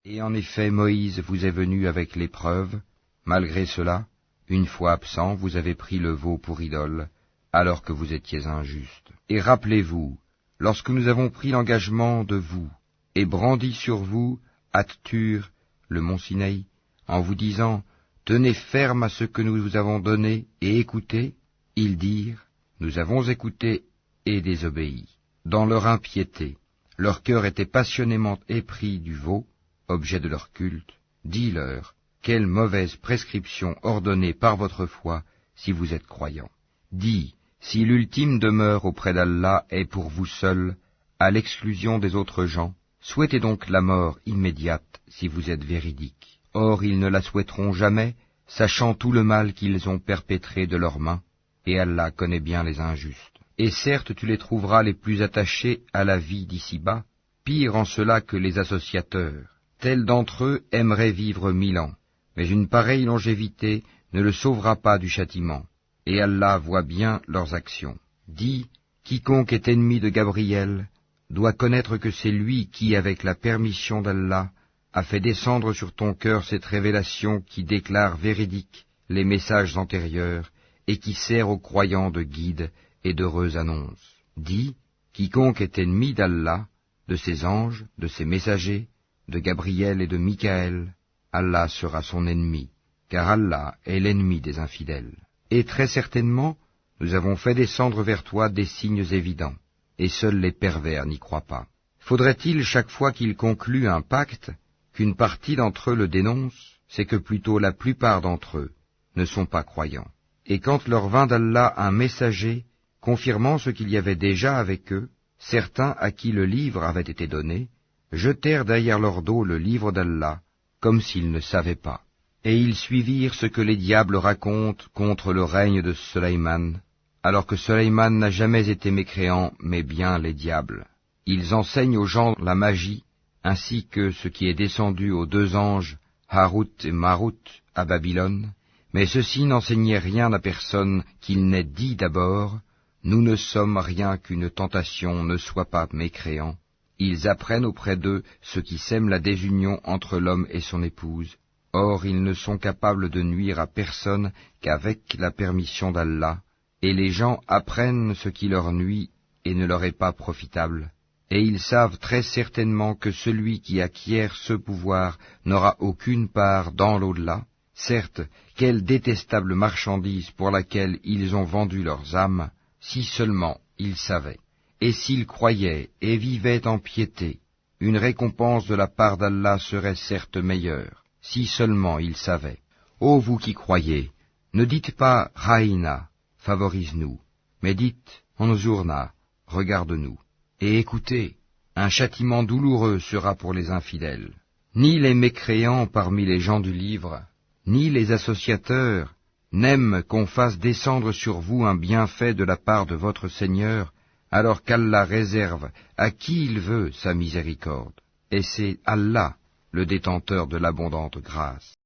Et en effet, Moïse vous est venu avec l'épreuve. Malgré cela, une fois absent, vous avez pris le veau pour idole, alors que vous étiez injuste. Et rappelez-vous, lorsque nous avons pris l'engagement de vous, et brandi sur vous, At-Tur, le mont Sinaï, en vous disant, tenez ferme à ce que nous vous avons donné, et écoutez, ils dirent, nous avons écouté et désobéi. Dans leur impiété, leur cœur était passionnément épris du veau, objet de leur culte. Dis-leur, quelle mauvaise prescription ordonnée par votre foi si vous êtes croyants. Dis, si l'ultime demeure auprès d'Allah est pour vous seuls, à l'exclusion des autres gens, souhaitez donc la mort immédiate si vous êtes véridiques. Or ils ne la souhaiteront jamais, sachant tout le mal qu'ils ont perpétré de leurs mains, et Allah connaît bien les injustes. Et certes tu les trouveras les plus attachés à la vie d'ici-bas, pire en cela que les associateurs. Tels d'entre eux aimeraient vivre 1000 ans, mais une pareille longévité ne le sauvera pas du châtiment, et Allah voit bien leurs actions. Dis, quiconque est ennemi de Gabriel doit connaître que c'est lui qui, avec la permission d'Allah, a fait descendre sur ton cœur cette révélation qui déclare véridiques les messages antérieurs et qui sert aux croyants de guide et d'heureuse annonce. Dis, quiconque est ennemi d'Allah, de ses anges, de ses messagers, de Gabriel et de Michaël, Allah sera son ennemi, car Allah est l'ennemi des infidèles. Et très certainement, nous avons fait descendre vers toi des signes évidents, et seuls les pervers n'y croient pas. Faudrait-il chaque fois qu'ils concluent un pacte, qu'une partie d'entre eux le dénonce? C'est que plutôt la plupart d'entre eux ne sont pas croyants. Et quand leur vint d'Allah un messager, confirmant ce qu'il y avait déjà avec eux, certains à qui le livre avait été donné, jetèrent derrière leur dos le livre d'Allah, comme s'ils ne savaient pas. Et ils suivirent ce que les diables racontent contre le règne de Sulayman, alors que Sulayman n'a jamais été mécréant, mais bien les diables. Ils enseignent aux gens la magie, ainsi que ce qui est descendu aux 2 anges, Harut et Marut, à Babylone, mais ceux-ci n'enseignaient rien à personne qu'il n'ait dit d'abord, nous ne sommes rien qu'une tentation, ne sois pas mécréant. Ils apprennent auprès d'eux ce qui sème la désunion entre l'homme et son épouse. Or, ils ne sont capables de nuire à personne qu'avec la permission d'Allah, et les gens apprennent ce qui leur nuit et ne leur est pas profitable. Et ils savent très certainement que celui qui acquiert ce pouvoir n'aura aucune part dans l'au-delà. Certes, quelle détestable marchandise pour laquelle ils ont vendu leurs âmes, si seulement ils savaient. Et s'ils croyaient et vivaient en piété, une récompense de la part d'Allah serait certes meilleure, si seulement ils savaient. Ô vous qui croyez, ne dites pas « Raïna », favorise-nous, mais dites « Anzurna », regarde-nous. Et écoutez, un châtiment douloureux sera pour les infidèles. Ni les mécréants parmi les gens du livre, ni les associateurs, n'aiment qu'on fasse descendre sur vous un bienfait de la part de votre Seigneur, alors qu'Allah réserve à qui il veut sa miséricorde. Et c'est Allah, le détenteur de l'abondante grâce.